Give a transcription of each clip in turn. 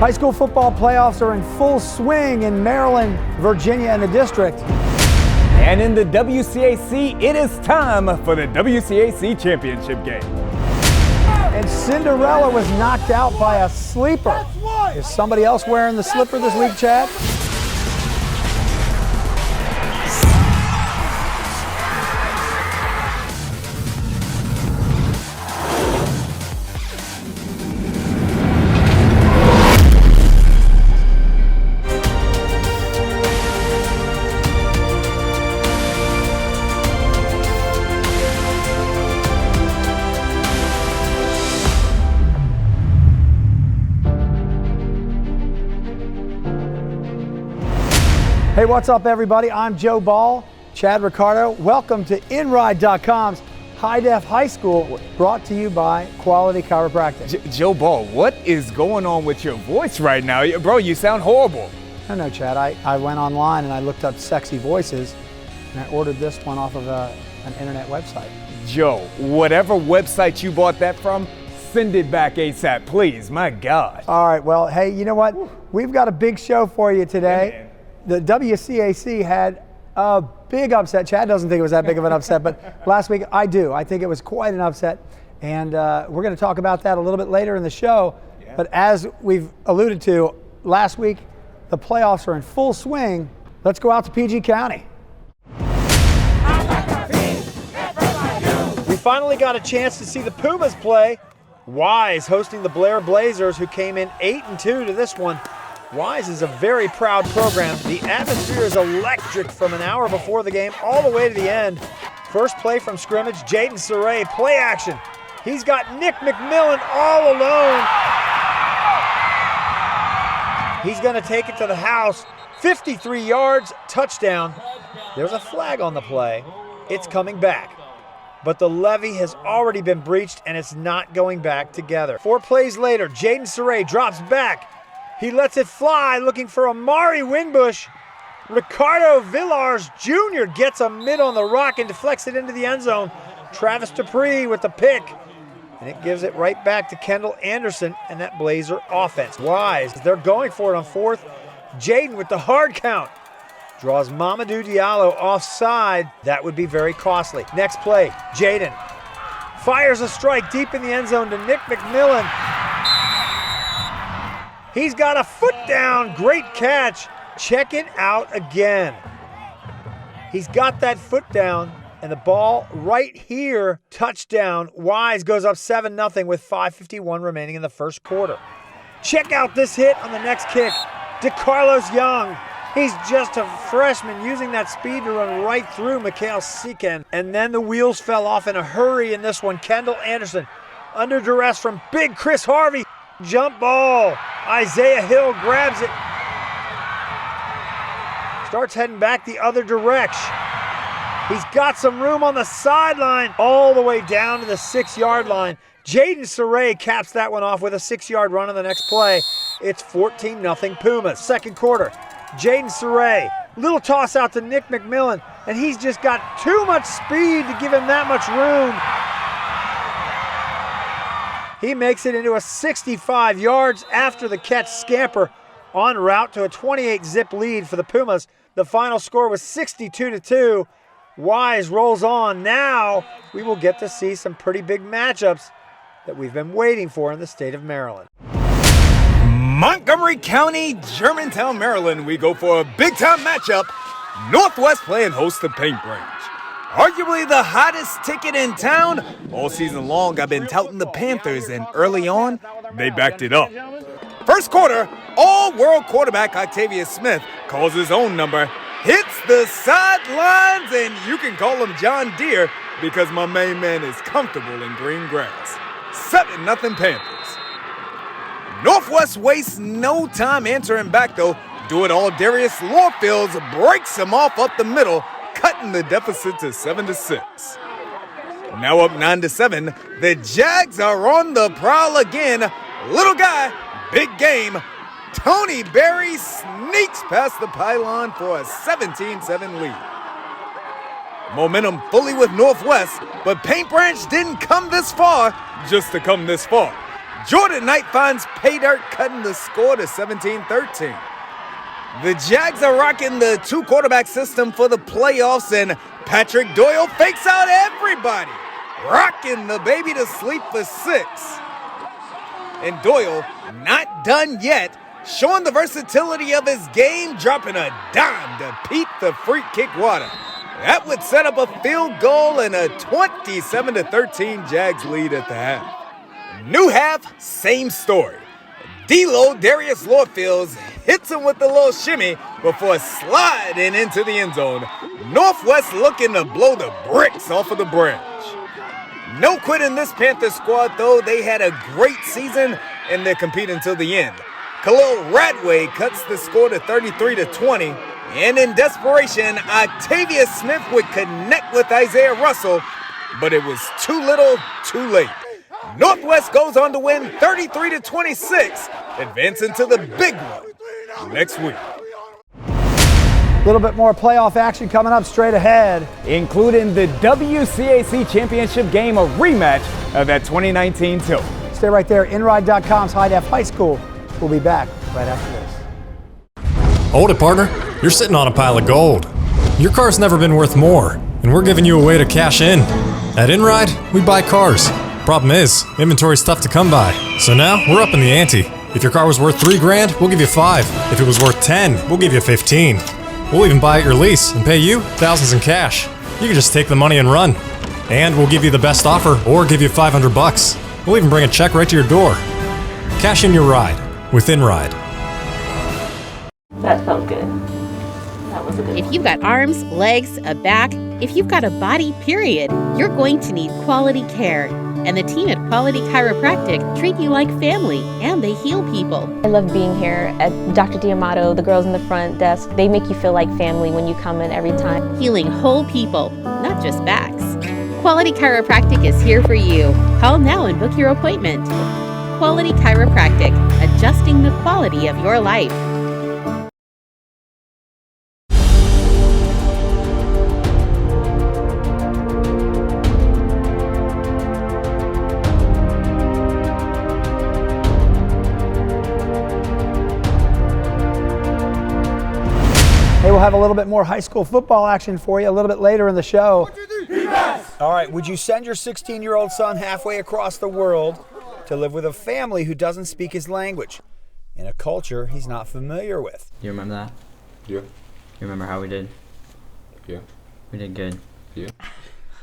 High school football playoffs are in full swing in Maryland, Virginia, and the district. And in the WCAC, it is time for the WCAC championship game. And Cinderella was knocked out by a sleeper. Is somebody else wearing the slipper this week, Chad? Hey, what's up, everybody? I'm Joe Ball, Chad Ricardo. Welcome to InRide.com's High Def High School, brought to you by Quality Chiropractic. Joe Ball, what is going on with your voice right now? Bro, you sound horrible. No, Chad. I went online and I looked up sexy voices, and I ordered this one off of an internet website. Joe, whatever website you bought that from, send it back ASAP, please. My God. All right, well, hey, you know what? We've got a big show for you today. The WCAC had a big upset. Chad doesn't think it was that big of an upset, but last week I do. I think it was quite an upset, and we're going to talk about that a little bit later in the show. Yeah. But as we've alluded to, last week the playoffs are in full swing. Let's go out to PG County. We finally got a chance to see the Pumas play. Wise hosting the Blair Blazers, who came in 8-2 to this one. Wise is a very proud program. The atmosphere is electric from an hour before the game all the way to the end. First play from scrimmage, Jaden Saray, play action. He's got Nick McMillan all alone. He's going to take it to the house. 53 yards, touchdown. There's a flag on the play. It's coming back. But the levee has already been breached and it's not going back together. 4 plays later, Jaden Saray drops back. He lets it fly, looking for Amari Wingbush. Ricardo Villars Jr. gets a mid on the rock and deflects it into the end zone. Travis Dupree with the pick. And it gives it right back to Kendall Anderson and that Blazer offense. Wise, they're going for it on 4th. Jaden with the hard count. Draws Mamadou Diallo offside. That would be very costly. Next play, Jaden fires a strike deep in the end zone to Nick McMillan. He's got a foot down, great catch. Check it out again. He's got that foot down and the ball right here, touchdown. Wise goes up 7-0 with 5:51 remaining in the first quarter. Check out this hit on the next kick. DeCarlos Young, he's just a freshman using that speed to run right through Mikhail Seeken. And then the wheels fell off in a hurry in this one. Kendall Anderson under duress from big Chris Harvey. Jump ball. Isaiah Hill grabs it. Starts heading back the other direction. He's got some room on the sideline all the way down to the 6-yard line. Jaden Saray caps that one off with a 6-yard run on the next play. It's 14-0 Pumas. Second quarter. Jaden Saray. Little toss out to Nick McMillan, and he's just got too much speed to give him that much room. He makes it into a 65 yards after the catch scamper en route to a 28-zip lead for the Pumas. The final score was 62-2. Wise rolls on. Now we will get to see some pretty big matchups that we've been waiting for in the state of Maryland. Montgomery County, Germantown, Maryland. We go for a big-time matchup. Northwest playing host to Paint Branch. Arguably the hottest ticket in town. All season long, I've been touting the Panthers, and early on, they backed it up. First quarter, all-world quarterback Octavius Smith calls his own number, hits the sidelines, and you can call him John Deere because my main man is comfortable in green grass. 7-0 Panthers. Northwest wastes no time answering back, though. Do it all, Darius Lawfields breaks him off up the middle, cutting the deficit to 7-6. Now up 9-7, the Jags are on the prowl again. Little guy, big game. Tony Berry sneaks past the pylon for a 17-7 lead. Momentum fully with Northwest, but Paint Branch didn't come this far just to come this far. Jordan Knight finds pay dirt, cutting the score to 17-13. The Jags are rocking the two-quarterback system for the playoffs, and Patrick Doyle fakes out everybody, rocking the baby to sleep for 6. And Doyle, not done yet, showing the versatility of his game, dropping a dime to Pete the Freak Kick Water. That would set up a field goal and a 27-13 Jags lead at the half. New half, same story. D-Lo, Darius Lordfields hits him with a little shimmy before sliding into the end zone. Northwest looking to blow the bricks off of the branch. No quit in this Panthers squad, though. They had a great season, and they're competing until the end. Khalil Radway cuts the score to 33-20, and in desperation, Octavia Smith would connect with Isaiah Russell, but it was too little, too late. Northwest goes on to win 33-26, advancing to the big one next week. A little bit more playoff action coming up straight ahead, including the WCAC Championship game, a rematch of that 2019 tilt. Stay right there. InRide.com's High Def High School. We'll be back right after this. Hold it, partner. You're sitting on a pile of gold. Your car's never been worth more, and we're giving you a way to cash in. At InRide, we buy cars. Problem is, inventory's tough to come by. So now, we're up in the ante. If your car was worth $3,000, we'll give you $5,000. If it was worth $10,000, we'll give you $15,000. We'll even buy at your lease and pay you thousands in cash. You can just take the money and run. And we'll give you the best offer or give you $500. We'll even bring a check right to your door. Cash in your ride with InRide. That felt good. That was a good If one. you've got arms, legs, a back, if you've got a body, period, you're going to need quality care. And the team at Quality Chiropractic treat you like family, and they heal people. I love being here at Dr. D'Amato, the girls in the front desk. They make you feel like family when you come in every time. Healing whole people, not just backs. Quality Chiropractic is here for you. Call now and book your appointment. Quality Chiropractic, adjusting the quality of your life. Hey, we'll have a little bit more high school football action for you a little bit later in the show. All right, would you send your 16-year-old son halfway across the world to live with a family who doesn't speak his language in a culture he's not familiar with? You remember that? Yeah. You remember how we did? Yeah. We did good. Yeah.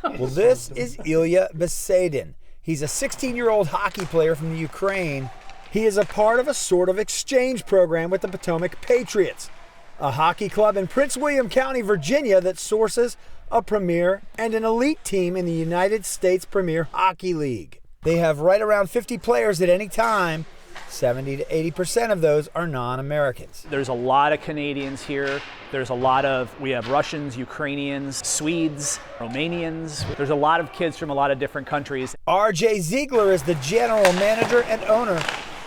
Well, this is Ilya Besedin. He's a 16-year-old hockey player from the Ukraine. He is a part of a sort of exchange program with the Potomac Patriots, a hockey club in Prince William County, Virginia that sources a premier and an elite team in the United States Premier Hockey League. They have right around 50 players at any time. 70 to 80% of those are non-Americans. There's a lot of Canadians here. We have Russians, Ukrainians, Swedes, Romanians. There's a lot of kids from a lot of different countries. R.J. Ziegler is the general manager and owner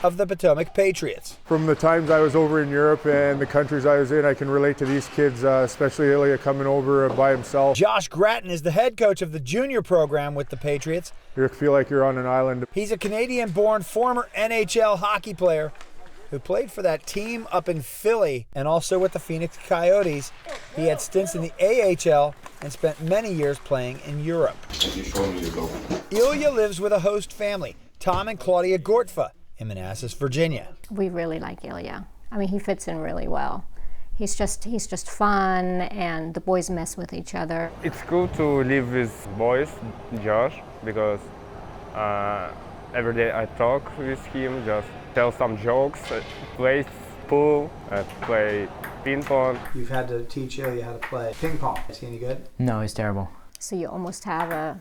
of the Potomac Patriots. From the times I was over in Europe and the countries I was in, I can relate to these kids, especially Ilya coming over by himself. Josh Gratton is the head coach of the junior program with the Patriots. You feel like you're on an island. He's a Canadian-born former NHL hockey player who played for that team up in Philly and also with the Phoenix Coyotes. He had stints in the AHL and spent many years playing in Europe. Ilya lives with a host family, Tom and Claudia Gortfa, in Manassas, Virginia. We really like Ilya. I mean, he fits in really well. He's just fun, and the boys mess with each other. It's cool to live with boys, Josh, because every day I talk with him, just tell some jokes, play pool, play ping pong. You've had to teach Ilya how to play ping pong. Is he any good? No, he's terrible. So you almost have a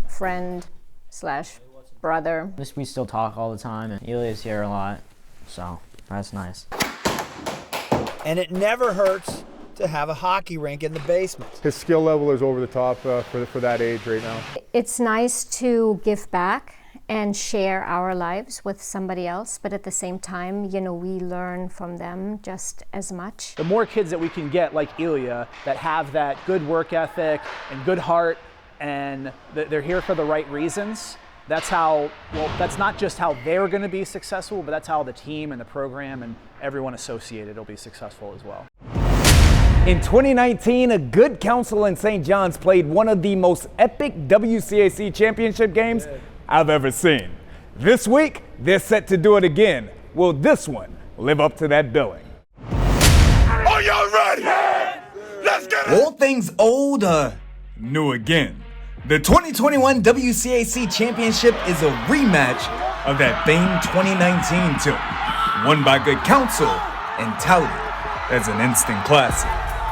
friend / brother. We still talk all the time, and Ilya's here a lot, so that's nice. And it never hurts to have a hockey rink in the basement. His skill level is over the top for that age right now. It's nice to give back and share our lives with somebody else, but at the same time, we learn from them just as much. The more kids that we can get like Ilya that have that good work ethic and good heart, and they're here for the right reasons, that's not just how they're going to be successful, but that's how the team and the program and everyone associated will be successful as well. In 2019, a good council in St. John's played one of the most epic WCAC championship games I've ever seen. This week, they're set to do it again. Will this one live up to that billing? Are y'all ready? Let's get it! All things old are new again. The 2021 WCAC Championship is a rematch of that famed 2019 tilt, won by good counsel and touted as an instant classic.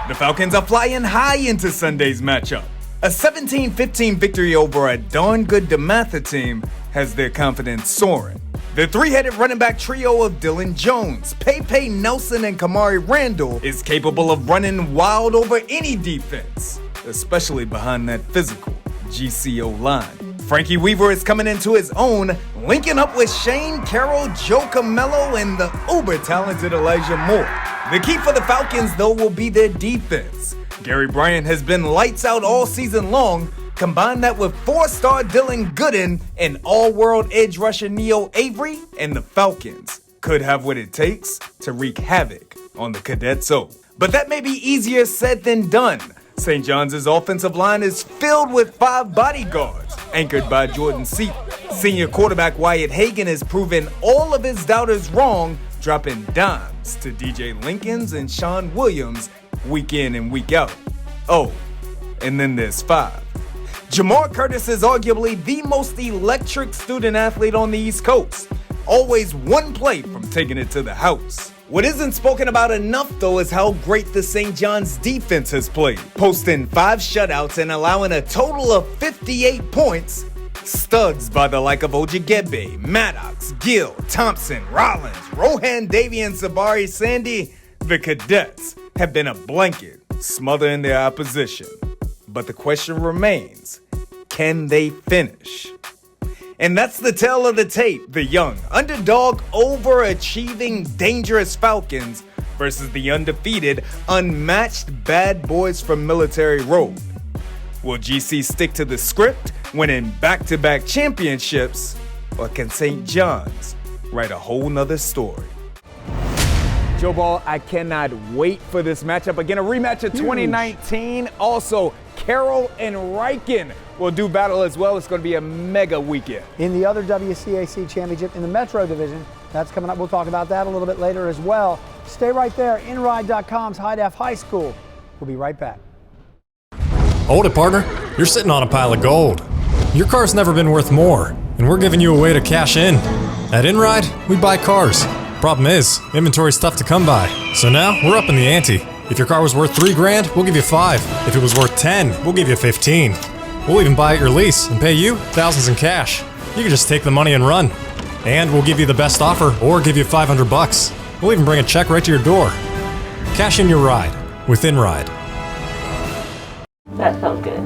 The Falcons are flying high into Sunday's matchup. A 17-15 victory over a darn good DeMatha team has their confidence soaring. The three-headed running back trio of Dylan Jones, Pepe Nelson, and Kamari Randall is capable of running wild over any defense, especially behind that physical GCO line. Frankie Weaver is coming into his own, linking up with Shane Carroll, Joe Camello, and the uber-talented Elijah Moore. The key for the Falcons, though, will be their defense. Gary Bryant has been lights out all season long. Combine that with four-star Dylan Goodin and all-world edge rusher Neo Avery, and the Falcons could have what it takes to wreak havoc on the Cadets O. But that may be easier said than done. St. John's offensive line is filled with 5 bodyguards, anchored by Jordan Seat. Senior quarterback Wyatt Hagen has proven all of his doubters wrong, dropping dimes to DJ Lincolns and Sean Williams week in and week out. Oh, and then there's 5. Jamar Curtis is arguably the most electric student athlete on the East Coast, always one play from taking it to the house. What isn't spoken about enough, though, is how great the St. John's defense has played, posting 5 shutouts and allowing a total of 58 points. Studs by the like of Ojigebe, Maddox, Gill, Thompson, Rollins, Rohan Davey, and Sabari Sandy, the Cadets have been a blanket, smothering their opposition. But the question remains, can they finish? And that's the tale of the tape, the young, underdog, overachieving, dangerous Falcons versus the undefeated, unmatched bad boys from Military Road. Will GC stick to the script, winning back-to-back championships, or can St. John's write a whole nother story? Joe Ball, I cannot wait for this matchup. Again, a rematch of 2019. Also, Carroll and Riken will do battle as well. It's going to be a mega weekend. In the other WCAC championship in the Metro division, that's coming up. We'll talk about that a little bit later as well. Stay right there. InRide.com's High Def High School. We'll be right back. Hold it, partner. You're sitting on a pile of gold. Your car's never been worth more, and we're giving you a way to cash in. At InRide, we buy cars. Problem is, inventory's tough to come by. So now, we're up in the ante. If your car was worth $3 grand, we'll give you 5. If it was worth 10, we'll give you 15. We'll even buy at your lease and pay you thousands in cash. You can just take the money and run. And we'll give you the best offer or give you $500. We'll even bring a check right to your door. Cash in your ride with InRide. That felt good.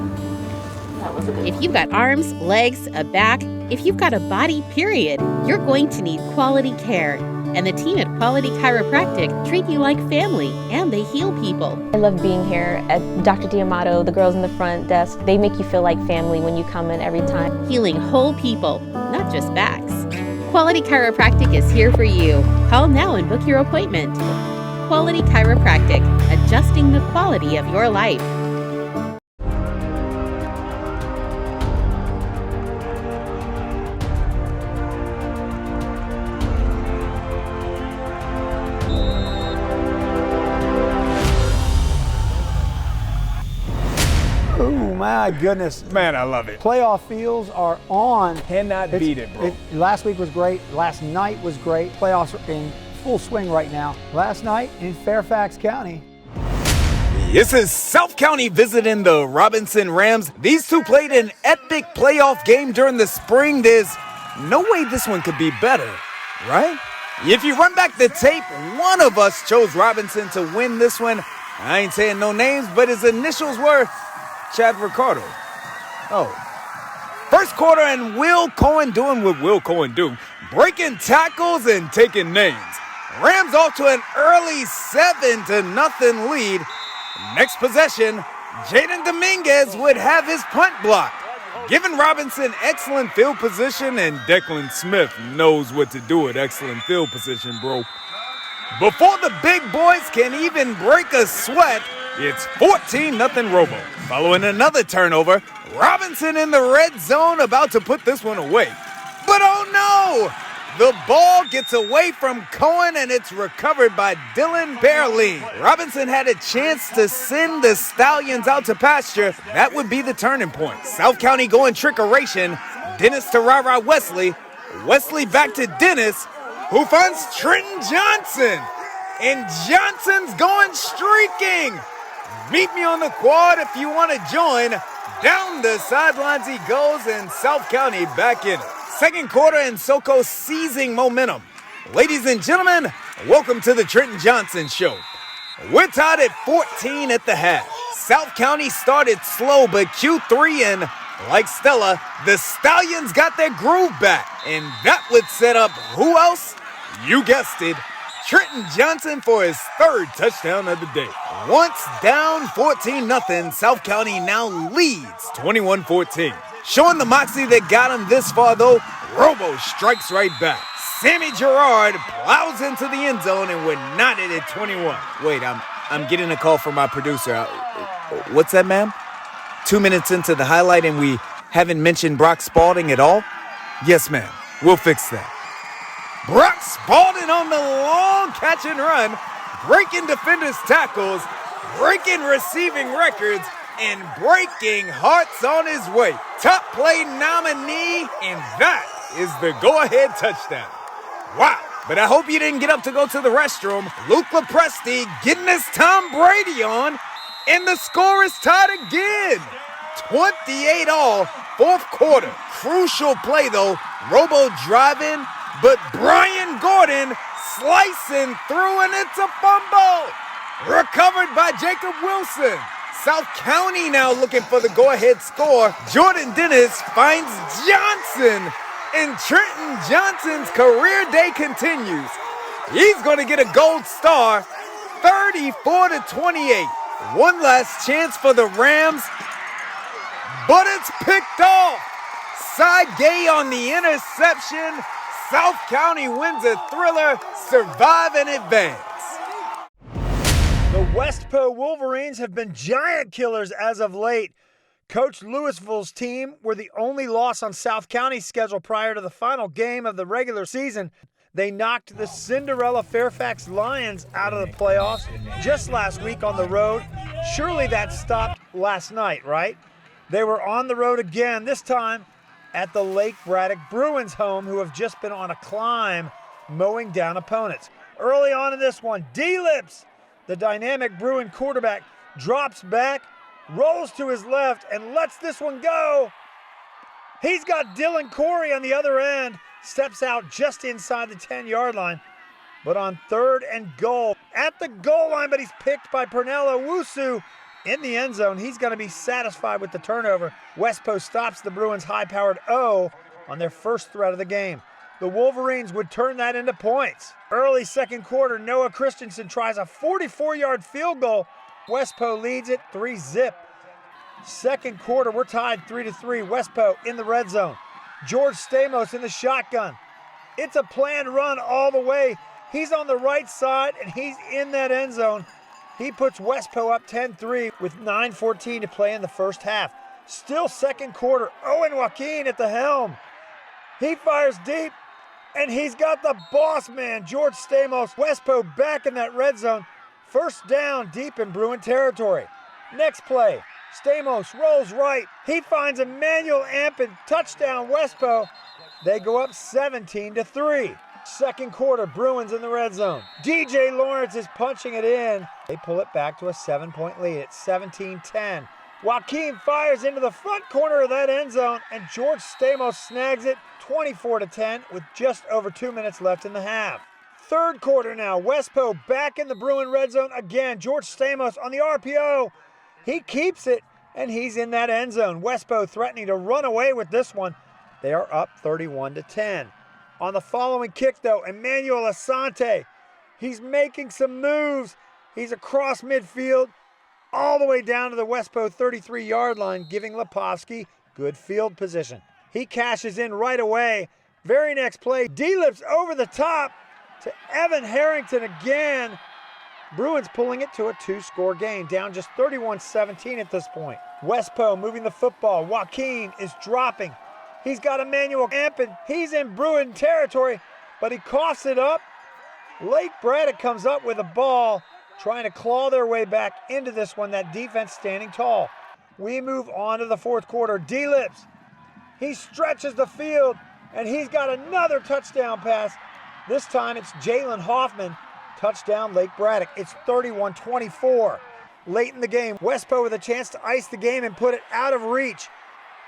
That was a good If you've got arms, legs, a back, if you've got a body, period, you're going to need quality care. And the team at Quality Chiropractic treat you like family, and they heal people. I love being here at Dr. D'Amato, the girls in the front desk. They make you feel like family when you come in every time. Healing whole people, not just backs. Quality Chiropractic is here for you. Call now and book your appointment. Quality Chiropractic, adjusting the quality of your life. Oh my goodness. Man, I love it. Playoff fields are on. Cannot beat it, bro. Last week was great. Last night was great. Playoffs are in full swing right now. Last night in Fairfax County. This is South County visiting the Robinson Rams. These two played an epic playoff game during the spring. There's no way this one could be better, right? If you run back the tape, one of us chose Robinson to win this one. I ain't saying no names, but his initials were Chad Ricardo. Oh. First quarter, and Will Cohen doing what Will Cohen do, breaking tackles and taking names. Rams off to an early 7-0 lead. Next possession, Jaden Dominguez would have his punt blocked. giving Robinson excellent field position, and Declan Smith knows what to do at excellent field position, bro. Before the big boys can even break a sweat, it's 14-0 Robo. Following another turnover, Robinson in the red zone about to put this one away. But oh no! The ball gets away from Cohen and it's recovered by Dylan Berline. Robinson had a chance to send the Stallions out to pasture. That would be the turning point. South County going trickeration. Dennis to Ra Wesley. Wesley back to Dennis, who finds Trenton Johnson. And Johnson's going streaking. Meet me on the quad if you want to join. Down the sidelines he goes, and South County back in it. Second quarter and SoCo seizing momentum. Ladies and gentlemen, welcome to the Trenton Johnson Show. We're tied at 14 at the half. South County started slow, but Q3 and, like Stella, the Stallions got their groove back. And that would set up who else? You guessed it, Trenton Johnson for his third touchdown of the day. Once down 14-0, South County now leads 21-14. Showing the moxie that got him this far, though, Robo strikes right back. Sammy Gerard plows into the end zone, and we're knotted at 21. Wait, I'm getting a call from my producer. What's that, ma'am? 2 minutes into the highlight, and we haven't mentioned Brock Spalding at all? Yes, ma'am. We'll fix that. Brock Spalding on the long catch and run, breaking defenders' tackles, breaking receiving records, and breaking hearts on his way. Top play nominee, and that is the go-ahead touchdown. Wow, but I hope you didn't get up to go to the restroom. Luke Lepresti getting his Tom Brady on, and the score is tied again. 28 all, fourth quarter. Crucial play, though. Robo driving, but Brian Goodin slicing through, and it's a fumble. Recovered by Jacob Wilson. South County now looking for the go-ahead score. Jordan Dennis finds Johnson, and Trenton Johnson's career day continues. He's going to get a gold star, 34-28. One last chance for the Rams, but it's picked off. Cy Gay on the interception. South County wins a thriller, survive and advance. The West Po Wolverines have been giant killers as of late. Coach Louisville's team were the only loss on South County's schedule prior to the final game of the regular season. They knocked the Cinderella Fairfax Lions out of the playoffs just last week on the road. Surely that stopped last night, right? They were on the road again, this time at the Lake Braddock Bruins home, who have just been on a climb, mowing down opponents. Early on in this one, D-Lips, the dynamic Bruin quarterback, drops back, rolls to his left, and lets this one go. He's got Dylan Corey on the other end, steps out just inside the 10-yard line. But on third and goal, at the goal line, but he's picked by Pernell Owusu in the end zone. He's going to be satisfied with the turnover. West Post stops the Bruins' high-powered O on their first threat of the game. The Wolverines would turn that into points. Early second quarter, Noah Christensen tries a 44-yard field goal. West Po leads it 3-0. Second quarter, we're tied 3-3. West Po in the red zone. George Stamos in the shotgun. It's a planned run all the way. He's on the right side, and he's in that end zone. He puts West Po up 10-3 with 9:14 to play in the first half. Still second quarter, Owen Joaquin at the helm. He fires deep, and he's got the boss man, George Stamos. West Po back in that red zone. First down deep in Bruin territory. Next play, Stamos rolls right. He finds Emmanuel Ampin, touchdown West Po. They go up 17-3. Second quarter, Bruins in the red zone. DJ Lawrence is punching it in. They pull it back to a 7-point lead at 17-10. Joaquin fires into the front corner of that end zone, and George Stamos snags it 24-10 with just over 2 minutes left in the half. Third quarter now, West Po back in the Bruin red zone again. George Stamos on the RPO. He keeps it, and he's in that end zone. West Po threatening to run away with this one. They are up 31-10. On the following kick, though, Emmanuel Asante. He's making some moves. He's across midfield, all the way down to the West Po 33-yard line, giving Leposki Good field position. He cashes in right away. Very next play, D-Lips over the top to Evan Harrington again. Bruins pulling it to a 2-score game, down just 31-17 at this point. Westpo moving the football. Joaquin is dropping. He's got Emmanuel Ampin. He's in Bruin territory, but he coughs it up. Lake Braddock comes up with a ball, trying to claw their way back into this one, that defense standing tall. We move on to the fourth quarter. D-Lips, he stretches the field, and he's got another touchdown pass. This time it's Jalen Hoffman. Touchdown Lake Braddock. It's 31-24. Late in the game, Westpo with a chance to ice the game and put it out of reach.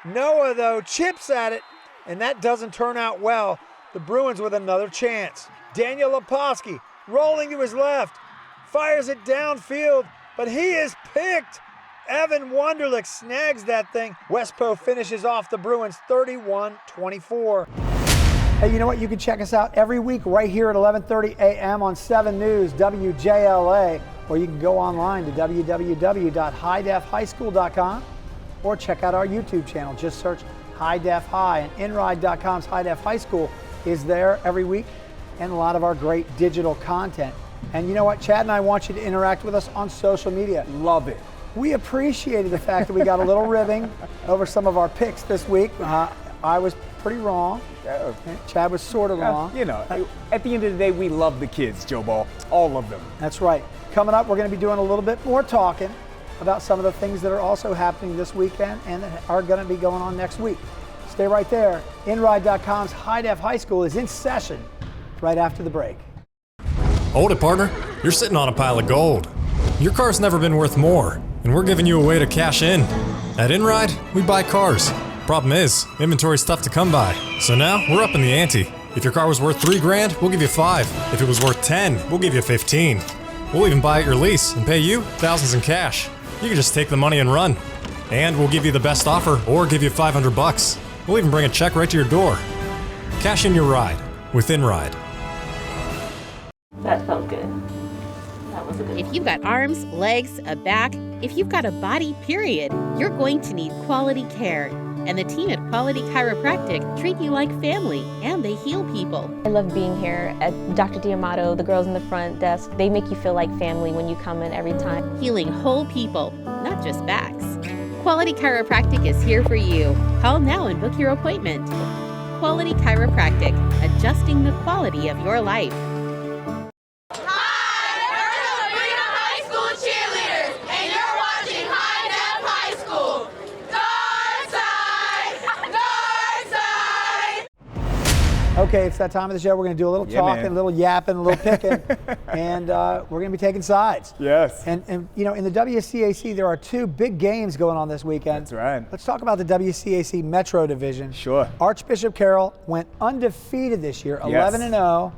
Noah, though, chips at it, and that doesn't turn out well. The Bruins with another chance. Daniel Leposki rolling to his left, fires it downfield, but he is picked. Evan Wunderlich snags that thing. Westpo finishes off the Bruins 31-24. Hey, you know what? You can check us out every week right here at 11:30 a.m. on 7 News, WJLA, or you can go online to www.highdefhighschool.com or check out our YouTube channel. Just search High Def High, and InRide.com's High Def High School is there every week, and a lot of our great digital content. And you know what? Chad and I want you to interact with us on social media. Love it. We appreciated the fact that we got a little ribbing over some of our picks this week. I was pretty wrong. Chad was sort of wrong. You know, at the end of the day, we love the kids, Joe Ball. All of them. That's right. Coming up, we're going to be doing a little bit more talking about some of the things that are also happening this weekend and that are going to be going on next week. Stay right there. InRide.com's High Def High School is in session right after the break. Hold it, partner. You're sitting on a pile of gold. Your car's never been worth more, and we're giving you a way to cash in. At InRide, we buy cars. Problem is, inventory's tough to come by. So now, we're up in the ante. If your car was worth $3,000, we'll give you $5,000. If it was worth $10,000, we'll give you $15,000. We'll even buy at your lease and pay you thousands in cash. You can just take the money and run. And we'll give you the best offer or give you $500. We'll even bring a check right to your door. Cash in your ride with InRide. That felt good. That was a good If one. you've got arms, legs, a back, if you've got a body, period, you're going to need quality care. And the team at Quality Chiropractic treat you like family, and they heal people. I love being here at Dr. D'Amato, the girls in the front desk. They make you feel like family when you come in every time. Healing whole people, not just backs. Quality Chiropractic is here for you. Call now and book your appointment. Quality Chiropractic, adjusting the quality of your life. Okay, it's that time of the show. We're going to do a little talking, a little yapping, a little picking, and we're going to be taking sides. Yes. And you know, in the WCAC, there are two big games going on this weekend. That's right. Let's talk about the WCAC Metro Division. Sure. Archbishop Carroll went undefeated this year, 11-0,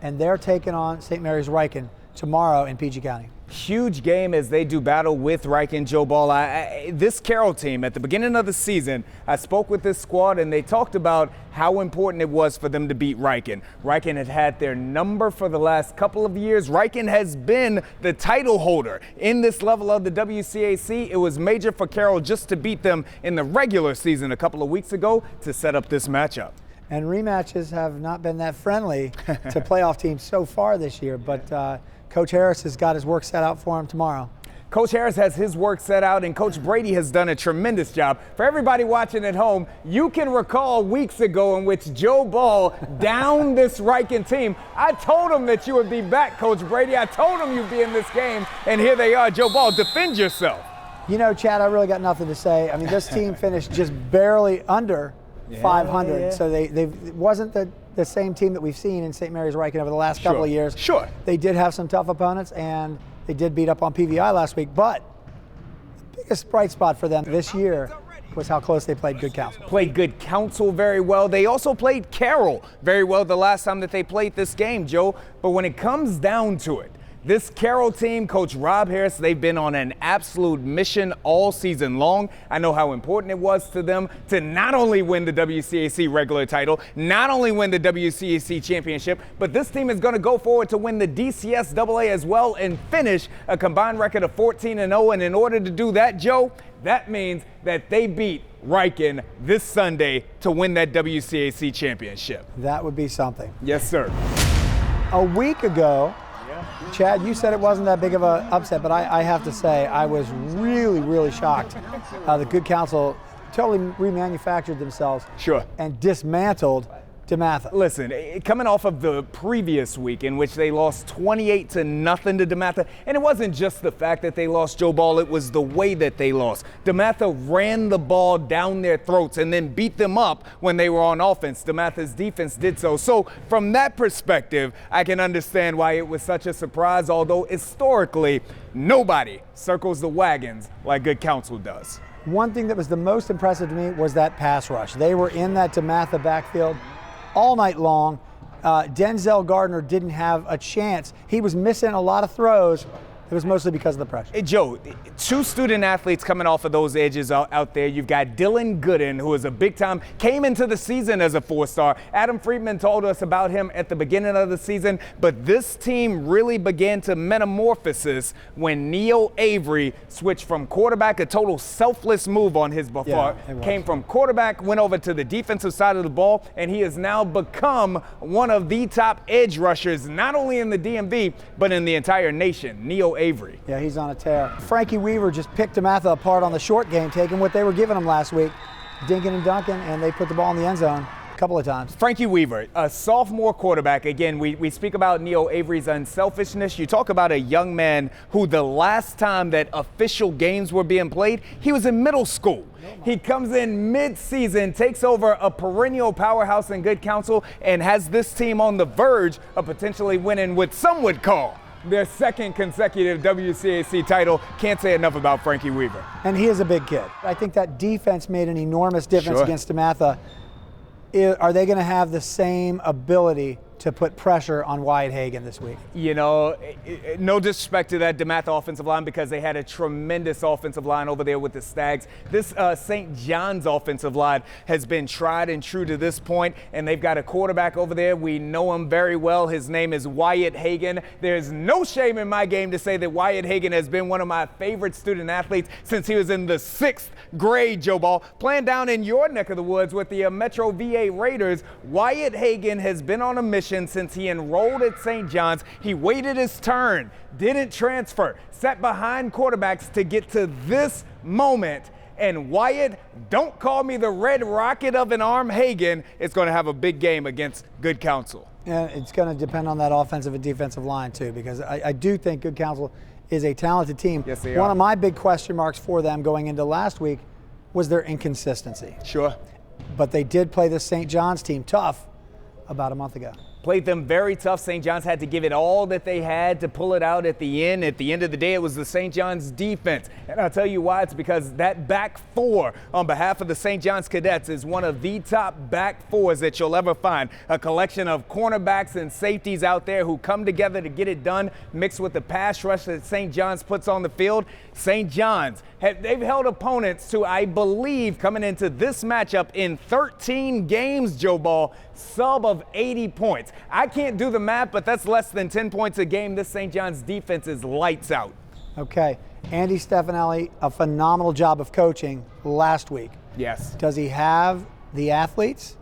and they're taking on St. Mary's Riken tomorrow in PG County. Huge game as they do battle with Riken, Joe Ball. This Carroll team, at the beginning of the season, I spoke with this squad and they talked about how important it was for them to beat Riken. Riken had had their number for the last couple of years. Riken has been the title holder in this level of the WCAC. It was major for Carroll just to beat them in the regular season a couple of weeks ago to set up this matchup. And rematches have not been that friendly to playoff teams so far this year, but Coach Harris has got his work set out for him tomorrow. Coach Harris has his work set out, and Coach Brady has done a tremendous job. For everybody watching at home, you can recall weeks ago in which Joe Ball downed this Riken team. I told him that you would be back, Coach Brady. I told him you'd be in this game, and here they are. Joe Ball, defend yourself. You know, Chad, I really got nothing to say. I mean, this team finished just barely under 500, yeah. so it wasn't the same team that we've seen in St. Mary's Riken over the last couple of years. Sure. They did have some tough opponents, and they did beat up on PVI last week, but the biggest bright spot for them this year was how close they played Good Counsel. Played Good Counsel very well. They also played Carroll very well the last time that they played this game, Joe. But when it comes down to it, this Carroll team, Coach Rob Harris, they've been on an absolute mission all season long. I know how important it was to them to not only win the WCAC regular title, not only win the WCAC championship, but this team is going to go forward to win the DCS AA as well and finish a combined record of 14-0. And in order to do that, Joe, that means that they beat Riken this Sunday to win that WCAC championship. That would be something. Yes, sir. A week ago, Chad, you said it wasn't that big of an upset, but I have to say I was really, really shocked how the Good Counsel totally remanufactured themselves and dismantled DeMatha. Listen, coming off of the previous week in which they lost 28-0 to DeMatha, and it wasn't just the fact that they lost Joe Ball, it was the way that they lost. DeMatha ran the ball down their throats and then beat them up when they were on offense. DeMatha's defense did so. So from that perspective, I can understand why it was such a surprise, although historically, nobody circles the wagons like Good Counsel does. One thing that was the most impressive to me was that pass rush. They were in that DeMatha backfield all night long. Denzel Gardner didn't have a chance. He was missing a lot of throws. It was mostly because of the pressure. Hey, Joe, two student athletes coming off of those edges out there. You've got Dylan Goodin, who is a big time, came into the season as a 4-star. Adam Friedman told us about him at the beginning of the season, but this team really began to metamorphosis when Neo Avery switched from quarterback, a total selfless move on his part, came from quarterback, went over to the defensive side of the ball, and he has now become one of the top edge rushers, not only in the DMV, but in the entire nation. Neo Avery. Yeah, he's on a tear. Frankie Weaver just picked DeMatha apart on the short game, taking what they were giving him last week, dinking and dunking, and they put the ball in the end zone a couple of times. Frankie Weaver, a sophomore quarterback. Again, we speak about Neo Avery's unselfishness. You talk about a young man who the last time that official games were being played, he was in middle school. He comes in mid-season, takes over a perennial powerhouse in Good Counsel, and has this team on the verge of potentially winning what some would call their second consecutive WCAC title. Can't say enough about Frankie Weaver. And he is a big kid. I think that defense made an enormous difference against DeMatha. Are they going to have the same ability to put pressure on Wyatt Hagen this week? You know, no disrespect to that DeMatha offensive line, because they had a tremendous offensive line over there with the Stags. This St. John's offensive line has been tried and true to this point, and they've got a quarterback over there. We know him very well. His name is Wyatt Hagen. There's no shame in my game to say that Wyatt Hagen has been one of my favorite student athletes since he was in the 6th grade, Joe Ball, playing down in your neck of the woods with the Metro VA Raiders. Wyatt Hagen has been on a mission since he enrolled at St. John's. He waited his turn, didn't transfer, sat behind quarterbacks to get to this moment. And Wyatt, don't call me the red rocket of an arm Hagen, is going to have a big game against Good Counsel. Yeah, it's going to depend on that offensive and defensive line too, because I do think Good Counsel is a talented team. Yes, they are. One of my big question marks for them going into last week was their inconsistency. Sure. But they did play the St. John's team tough about a month ago. Played them very tough. St. John's had to give it all that they had to pull it out at the end. At the end of the day, it was the St. John's defense. And I'll tell you why. It's because that back four on behalf of the St. John's Cadets is one of the top back fours that you'll ever find. A collection of cornerbacks and safeties out there who come together to get it done, mixed with the pass rush that St. John's puts on the field. St. John's, they've held opponents to, I believe, coming into this matchup in 13 games, Joe Ball, sub of 80 points. I can't do the math, but that's less than 10 points a game. This St. John's defense is lights out. Okay. Andy Stefanelli, a phenomenal job of coaching last week. Yes. Does he have the athletes?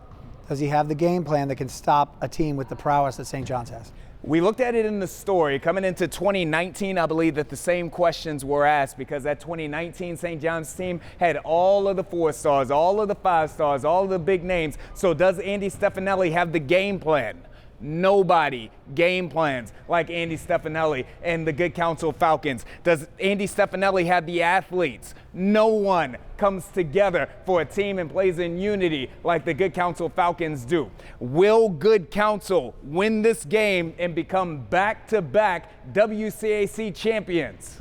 Does he have the game plan that can stop a team with the prowess that St. John's has? We looked at it in the story. Coming into 2019, I believe that the same questions were asked, because that 2019 St. John's team had all of the 4-stars, all of the 5-stars, all of the big names. So does Andy Stefanelli have the game plan? Nobody game plans like Andy Stefanelli and the Good Counsel Falcons. Does Andy Stefanelli have the athletes? No one comes together for a team and plays in unity like the Good Counsel Falcons do. Will Good Counsel win this game and become back-to-back WCAC champions?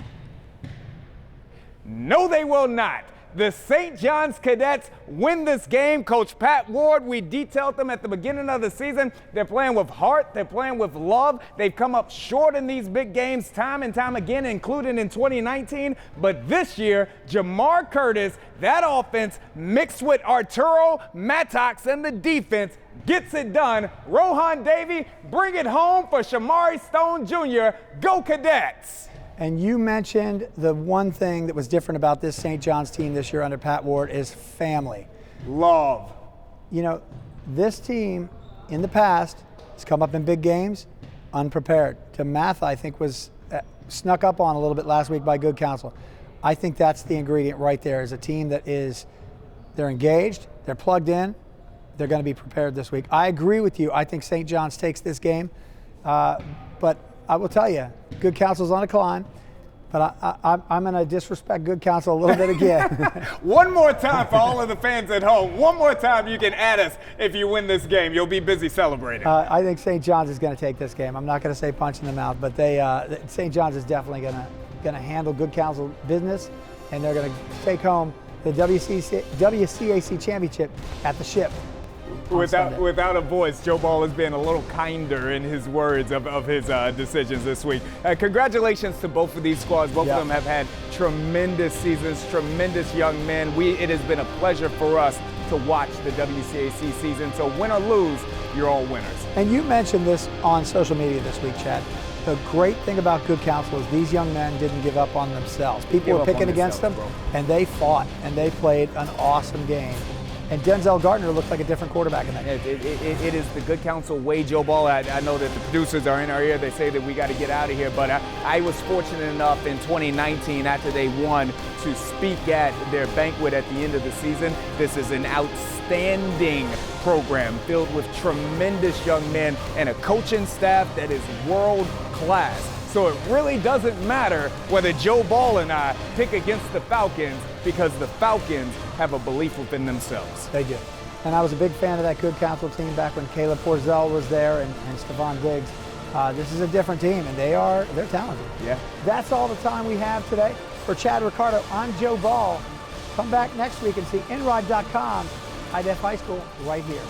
No, they will not. The St. John's Cadets win this game. Coach Pat Ward, we detailed them at the beginning of the season. They're playing with heart. They're playing with love. They've come up short in these big games time and time again, including in 2019. But this year, Jamar Curtis, that offense mixed with Arturo Mattox and the defense gets it done. Rohan Davey, bring it home for Shamari Stone Jr. Go Cadets! And you mentioned the one thing that was different about this St. John's team this year under Pat Ward is family. Love. You know, this team in the past has come up in big games unprepared. Tamatha, I think, was snuck up on a little bit last week by good counsel. I think that's the ingredient right there, is a team that they're engaged, they're plugged in, they're going to be prepared this week. I agree with you. I think St. John's takes this game, but I will tell you, good counsel's on a climb. But I'm going to disrespect good counsel a little bit again. One more time for all of the fans at home. One more time you can add us if you win this game. You'll be busy celebrating. I think St. John's is going to take this game. I'm not going to say punch in the mouth, but St. John's is definitely going to handle good counsel business, and they're going to take home the WCAC championship at the Ship. Without a voice, Joe Ball has been a little kinder in his words of his decisions this week. Congratulations to both of these squads. Both of them have had tremendous seasons, tremendous young men. It has been a pleasure for us to watch the WCAC season. So win or lose, you're all winners. And you mentioned this on social media this week, Chad. The great thing about good counsel is these young men didn't give up on themselves. People were picking against them, and they fought, and they played an awesome game. And Denzel Gardner looked like a different quarterback in that game. It is the good counsel way, Joe Ball. I know that the producers are in our ear. They say that we got to get out of here. But I was fortunate enough in 2019, after they won, to speak at their banquet at the end of the season. This is an outstanding program filled with tremendous young men and a coaching staff that is world class. So it really doesn't matter whether Joe Ball and I pick against the Falcons, because the Falcons have a belief within themselves. They do. And I was a big fan of that good counsel team back when Caleb Porzell was there and Stephon Diggs. This is a different team, and they're talented. Yeah. That's all the time we have today. For Chad Ricardo, I'm Joe Ball. Come back next week and see Enride.com, IDF High School, right here.